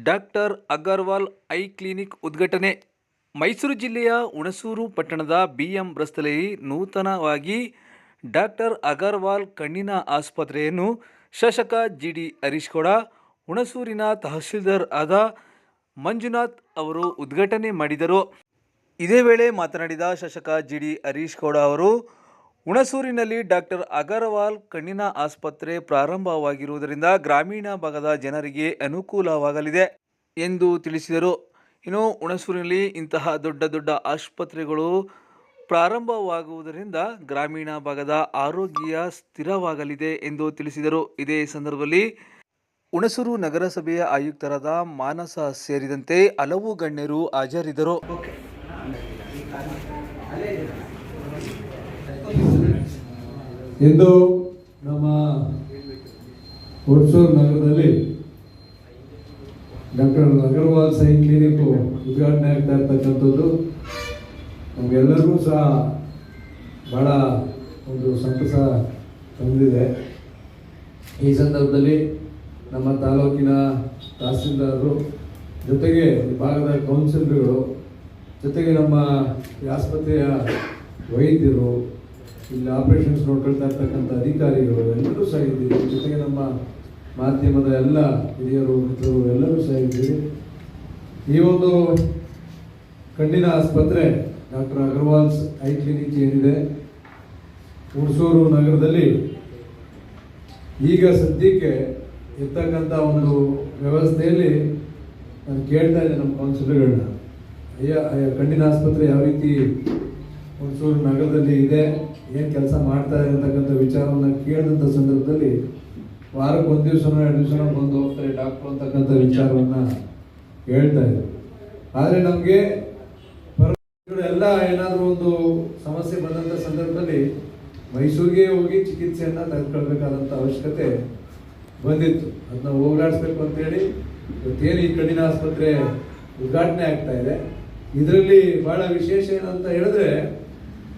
Doctor Agarwal eye clinic ಉದ್ಘಾಟನೆ. ಮೈಸೂರು ಜಿಲ್ಲೆಯ ಹುಣಸೂರು ಪಟ್ಟಣದ BM ರಸ್ತೆಯಲ್ಲಿ ನೂತನವಾಗಿ ಡಾಕ್ಟರ್ ಅಗರ್ವಾಲ್ ಕಣ್ಣಿನ ಆಸ್ಪತ್ರೆಯನ್ನು ಶಾಸಕ GD ಹರೀಶ್ ಗೌಡ, ಹುಣಸೂರಿನ ತಹಸೀಲ್ದಾರ್ ಆದ ಮಂಜುನಾಥ್ ಅವರು ಉದ್ಘಾಟನೆ ಮಾಡಿದರು. ಇದೇ ವೇಳೆ ಮಾತನಾಡಿದ ಶಾಸಕ GD ಹರೀಶ್ ಗೌಡ ಅವರು, ಹುಣಸೂರಿನಲ್ಲಿ ಡಾಕ್ಟರ್ ಅಗರ್ವಾಲ್ ಕಣ್ಣಿನ ಆಸ್ಪತ್ರೆ ಪ್ರಾರಂಭವಾಗಿರುವುದರಿಂದ ಗ್ರಾಮೀಣ ಭಾಗದ ಜನರಿಗೆ ಅನುಕೂಲವಾಗಲಿದೆ ಎಂದು ತಿಳಿಸಿದರು. ಇನ್ನು ಹುಣಸೂರಿನಲ್ಲಿ ಇಂತಹ ದೊಡ್ಡ ಆಸ್ಪತ್ರೆಗಳು ಪ್ರಾರಂಭವಾಗುವುದರಿಂದ ಗ್ರಾಮೀಣ ಭಾಗದ ಆರೋಗ್ಯ ಸ್ಥಿರವಾಗಲಿದೆ ಎಂದು ತಿಳಿಸಿದರು. ಇದೇ ಸಂದರ್ಭದಲ್ಲಿ ಹುಣಸೂರು ನಗರಸಭೆಯ ಆಯುಕ್ತರಾದ ಮಾನಸ ಸೇರಿದಂತೆ ಹಲವು ಗಣ್ಯರು ಹಾಜರಿದ್ದರು. ಇಂದು ನಮ್ಮ ಹುಣಸೂರು ನಗರದಲ್ಲಿ ಡಾಕ್ಟರ್ ಅಗರ್ವಾಲ್ ಐ ಕ್ಲಿನಿಕ್ ಉದ್ಘಾಟನೆ ಆಗ್ತಾ ಇರ್ತಕ್ಕಂಥದ್ದು ನಮಗೆಲ್ಲರಿಗೂ ಸಹ ಬಹಳ ಒಂದು ಸಂತಸ ತಂದಿದೆ. ಈ ಸಂದರ್ಭದಲ್ಲಿ ನಮ್ಮ ತಾಲೂಕಿನ ತಹಸೀಲ್ದಾರರು ಜೊತೆಗೆ ಭಾಗದ ಕೌನ್ಸಿಲರ್ಗಳು ಜೊತೆಗೆ ನಮ್ಮ ಆಸ್ಪತ್ರೆಯ ವೈದ್ಯರು, ಇಲ್ಲಿ ಆಪರೇಷನ್ಸ್ ನೋಡ್ಕೊಳ್ತಾ ಇರ್ತಕ್ಕಂಥ ಅಧಿಕಾರಿಗಳು ಎಲ್ಲರೂ ಸಹ ಇದ್ದೀರಿ. ಜೊತೆಗೆ ನಮ್ಮ ಮಾಧ್ಯಮದ ಎಲ್ಲ ಹಿರಿಯರು ಮಿತ್ರರು ಎಲ್ಲರೂ ಸಹ ಇದ್ದೀರಿ. ಈ ಒಂದು ಕಣ್ಣಿನ ಆಸ್ಪತ್ರೆ ಡಾಕ್ಟರ್ ಅಗರ್ವಾಲ್ಸ್ ಐ ಕ್ಲಿನಿಕ್ ಏನಿದೆ ಹುಣಸೂರು ನಗರದಲ್ಲಿ ಈಗ ಸದ್ಯಕ್ಕೆ ಇರ್ತಕ್ಕಂಥ ಒಂದು ವ್ಯವಸ್ಥೆಯಲ್ಲಿ ನಾನು ಕೇಳ್ತಾ ಇದ್ದೆ ನಮ್ಮ ಕೌನ್ಸಿಲರ್ಗಳನ್ನ, ಕಣ್ಣಿನ ಆಸ್ಪತ್ರೆ ಯಾವ ರೀತಿ ಹುಣಸೂರು ನಗರದಲ್ಲಿ ಇದೆ, ಏನು ಕೆಲಸ ಮಾಡ್ತಾ ಇದೆ ಅಂತಕ್ಕಂಥ ವಿಚಾರವನ್ನು ಕೇಳಿದಂಥ ಸಂದರ್ಭದಲ್ಲಿ ವಾರಕ್ಕೆ ಒಂದು ದಿವಸನೋ 2 ದಿವಸನೋ ಬಂದು ಹೋಗ್ತಾರೆ ಡಾಕ್ಟ್ರು ಅಂತಕ್ಕಂಥ ವಿಚಾರವನ್ನು ಹೇಳ್ತಾ ಇದ್ರು. ಆದರೆ ನಮಗೆ ಎಲ್ಲ ಏನಾದರೂ ಒಂದು ಸಮಸ್ಯೆ ಬಂದಂಥ ಸಂದರ್ಭದಲ್ಲಿ ಮೈಸೂರಿಗೆ ಹೋಗಿ ಚಿಕಿತ್ಸೆಯನ್ನು ತೆಗೆದುಕೊಳ್ಬೇಕಾದಂಥ ಅವಶ್ಯಕತೆ ಬಂದಿತ್ತು. ಅದನ್ನ ಹೋಗಲಾಡಿಸ್ಬೇಕು ಅಂತೇಳಿ ಇವತ್ತೇನು ಈ ಕಣ್ಣಿನ ಆಸ್ಪತ್ರೆ ಉದ್ಘಾಟನೆ ಆಗ್ತಾ ಇದೆ. ಇದರಲ್ಲಿ ಬಹಳ ವಿಶೇಷ ಏನಂತ ಹೇಳಿದ್ರೆ,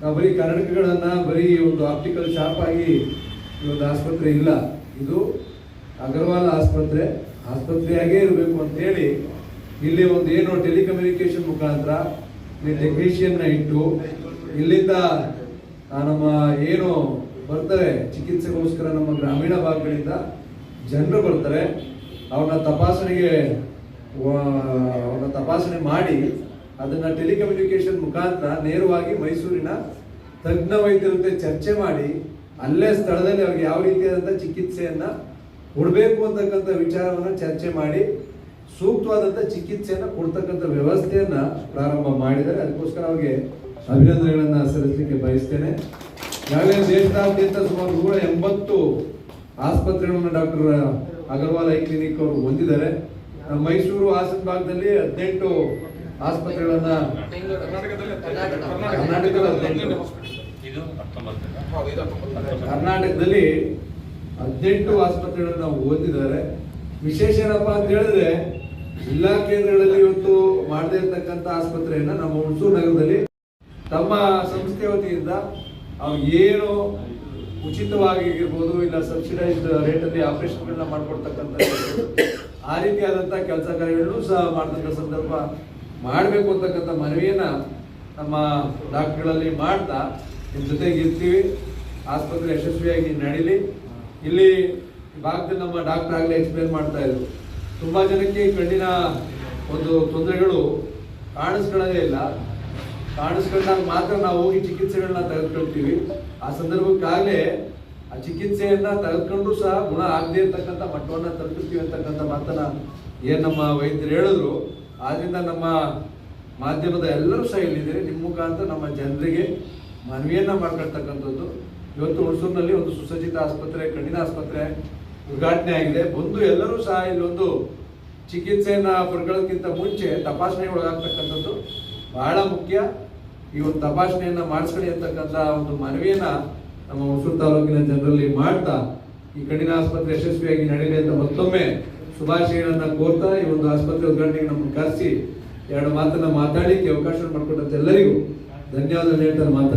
ನಾವು ಬರೀ ಕನ್ನಡಕಗಳನ್ನು ಬರೀ ಒಂದು ಆಪ್ಟಿಕಲ್ ಶಾಪ್ ಆಗಿ ಈ ಒಂದು ಆಸ್ಪತ್ರೆ ಇಲ್ಲ. ಇದು ಅಗರ್ವಾಲ್ ಆಸ್ಪತ್ರೆಯಾಗೇ ಇರಬೇಕು ಅಂತೇಳಿ ಇಲ್ಲಿ ಒಂದು ಏನು ಟೆಲಿಕಮ್ಯುನಿಕೇಶನ್ ಮುಖಾಂತರ ಟೆಕ್ನಿಷಿಯನ್ನ ಇಟ್ಟು ಇಲ್ಲಿಂದ ನಮ್ಮ ಏನು ಬರ್ತಾರೆ ಚಿಕಿತ್ಸೆಗೋಸ್ಕರ ನಮ್ಮ ಗ್ರಾಮೀಣ ಭಾಗಗಳಿಂದ ಜನರು ಬರ್ತಾರೆ, ಅವ್ರನ್ನ ತಪಾಸಣೆ ಮಾಡಿ ಅದನ್ನ ಟೆಲಿಕಮ್ಯುನಿಕೇಶನ್ ಮುಖಾಂತರ ನೇರವಾಗಿ ಮೈಸೂರಿನ ತಜ್ಞ ವೈದ್ಯರ ಜೊತೆ ಚರ್ಚೆ ಮಾಡಿ ಅಲ್ಲೇ ಸ್ಥಳದಲ್ಲಿ ಅವ್ರಿಗೆ ಯಾವ ರೀತಿಯಾದಂಥ ಚಿಕಿತ್ಸೆಯನ್ನ ಕೊಡಬೇಕು ಅಂತಕ್ಕಂಥ ವಿಚಾರವನ್ನು ಚರ್ಚೆ ಮಾಡಿ ಸೂಕ್ತವಾದಂಥ ಚಿಕಿತ್ಸೆಯನ್ನು ಕೊಡ್ತಕ್ಕಂಥ ವ್ಯವಸ್ಥೆಯನ್ನ ಪ್ರಾರಂಭ ಮಾಡಿದ್ದಾರೆ. ಅದಕ್ಕೋಸ್ಕರ ಅವ್ರಿಗೆ ಅಭಿನಂದನೆಗಳನ್ನ ಸಲ್ಲಿಸಲಿಕ್ಕೆ ಬಯಸ್ತೇನೆ. ಈಗಾಗಲೇ ದೇಶದಾದ್ಯಂತ ಸುಮಾರು 180 ಆಸ್ಪತ್ರೆಗಳನ್ನು ಡಾಕ್ಟರ್ ಅಗರ್ವಾಲ್ ಐ ಕ್ಲಿನಿಕ್ ಅವರು ಹೊಂದಿದ್ದಾರೆ. ನಮ್ಮ ಮೈಸೂರು ಹಾಸನ ಭಾಗದಲ್ಲಿ 18 ಆಸ್ಪತ್ರೆಗಳನ್ನ ಕರ್ನಾಟಕದಲ್ಲಿ 18 ಆಸ್ಪತ್ರೆಗಳನ್ನ ಹೊಂದಿದ್ದಾರೆ. ವಿಶೇಷ ಏನಪ್ಪಾ ಅಂತ ಹೇಳಿದ್ರೆ, ಜಿಲ್ಲಾ ಕೇಂದ್ರಗಳಲ್ಲಿ ಇವತ್ತು ಮಾಡದೇ ಇರತಕ್ಕಂಥ ಆಸ್ಪತ್ರೆಯನ್ನ ನಮ್ಮ ಹುಣಸೂರು ನಗರದಲ್ಲಿ ತಮ್ಮ ಸಂಸ್ಥೆ ವತಿಯಿಂದ ಏನು ಉಚಿತವಾಗಿ ಇರ್ಬೋದು, ಇಲ್ಲ ಸಬ್ಸಿಡೈಸ್ಡ್ ರೇಟಲ್ಲಿ ಆಪರೇಷನ್ಗಳನ್ನ ಮಾಡ್ಕೊಡ್ತಕ್ಕಂಥ ಆ ರೀತಿಯಾದಂಥ ಕೆಲಸ ಕಾರ್ಯಗಳನ್ನು ಸಹ ಮಾಡಿದಂಥ ಸಂದರ್ಭ ಮಾಡಬೇಕು ಅಂತಕ್ಕಂಥ ಮನವಿಯನ್ನ ನಮ್ಮ ಡಾಕ್ಟರ್ಗಳಲ್ಲಿ ಮಾಡ್ತಾ ನಿಮ್ಮ ಜೊತೆಗೆ ಇರ್ತೀವಿ. ಆಸ್ಪತ್ರೆ ಯಶಸ್ವಿಯಾಗಿ ನಡೀಲಿ. ಇಲ್ಲಿ ಭಾಗದಲ್ಲಿ ನಮ್ಮ ಡಾಕ್ಟರ್ ಆಗಲೇ ಎಕ್ಸ್ಪ್ಲೇನ್ ಮಾಡ್ತಾ ಇದ್ರು, ತುಂಬ ಜನಕ್ಕೆ ಕಣ್ಣಿನ ಒಂದು ತೊಂದರೆಗಳು ಕಾಣಿಸ್ಕೊಳ್ಳೋದೇ ಇಲ್ಲ. ಕಾಣಿಸ್ಕೊಂಡಾಗ ಮಾತ್ರ ನಾವು ಹೋಗಿ ಚಿಕಿತ್ಸೆಗಳನ್ನ ತೆಗೆದುಕೊಳ್ತೀವಿ. ಆ ಸಂದರ್ಭಕ್ಕಾಗಲೇ ಆ ಚಿಕಿತ್ಸೆಯನ್ನ ತೆಗೆದುಕೊಂಡು ಸಹ ಗುಣ ಆಗದೇ ಇರ್ತಕ್ಕಂಥ ಮಟ್ಟವನ್ನು ತಲುಪುತ್ತೀವಿ ಅಂತಕ್ಕಂಥ ಮಾತನ್ನ ಏನು ನಮ್ಮ ವೈದ್ಯರು ಹೇಳಿದ್ರು. ಆದ್ರಿಂದ ನಮ್ಮ ಮಾಧ್ಯಮದ ಎಲ್ಲರೂ ಸಹ ಇಲ್ಲಿದ್ದೀರಿ. ನಿಮ್ಮ ಮುಖಾಂತರ ನಮ್ಮ ಜನರಿಗೆ ಮನವಿಯನ್ನ ಮಾಡ್ಕೊಳ್ತಕ್ಕಂಥದ್ದು. ಇವತ್ತು ಹುಣಸೂರಿನಲ್ಲಿ ಒಂದು ಸುಸಜ್ಜಿತ ಆಸ್ಪತ್ರೆ, ಕಣ್ಣಿನ ಆಸ್ಪತ್ರೆ ಉದ್ಘಾಟನೆ ಆಗಿದೆ. ಬಂದು ಎಲ್ಲರೂ ಸಹ ಇಲ್ಲೊಂದು ಚಿಕಿತ್ಸೆಯನ್ನ ಪಡ್ಕೊಳ್ಳೋದಕ್ಕಿಂತ ಮುಂಚೆ ತಪಾಸಣೆಗೆ ಒಳಗಾಗ್ತಕ್ಕಂಥದ್ದು ಬಹಳ ಮುಖ್ಯ. ಈ ಒಂದು ತಪಾಸಣೆಯನ್ನ ಮಾಡಿಸ್ಕೊಳ್ಳಿ ಅಂತಕ್ಕಂಥ ಒಂದು ಮನವಿಯನ್ನ ನಮ್ಮ ಹುಣಸೂರು ತಾಲೂಕಿನ ಜನರಲ್ಲಿ ಮಾಡ್ತಾ ಈ ಕಣ್ಣಿನ ಆಸ್ಪತ್ರೆ ಯಶಸ್ವಿಯಾಗಿ ನಡೆಯಲಿ ಅಂತ ಮತ್ತೊಮ್ಮೆ ಶುಭಾಶಯಗಳನ್ನ ಕೋರ್ತಾ ಈ ಒಂದು ಆಸ್ಪತ್ರೆ ಉದ್ಘಾಟನೆಗೆ ನಮ್ಮನ್ನು ಕರೆಸಿ 2 ಮಾತನ್ನ ಮಾತಾಡಲಿಕ್ಕೆ ಅವಕಾಶ ಮಾಡಿಕೊಟ್ಟಂತ ಎಲ್ಲರಿಗೂ ಧನ್ಯವಾದ ಹೇಳ್ತಾರೆ.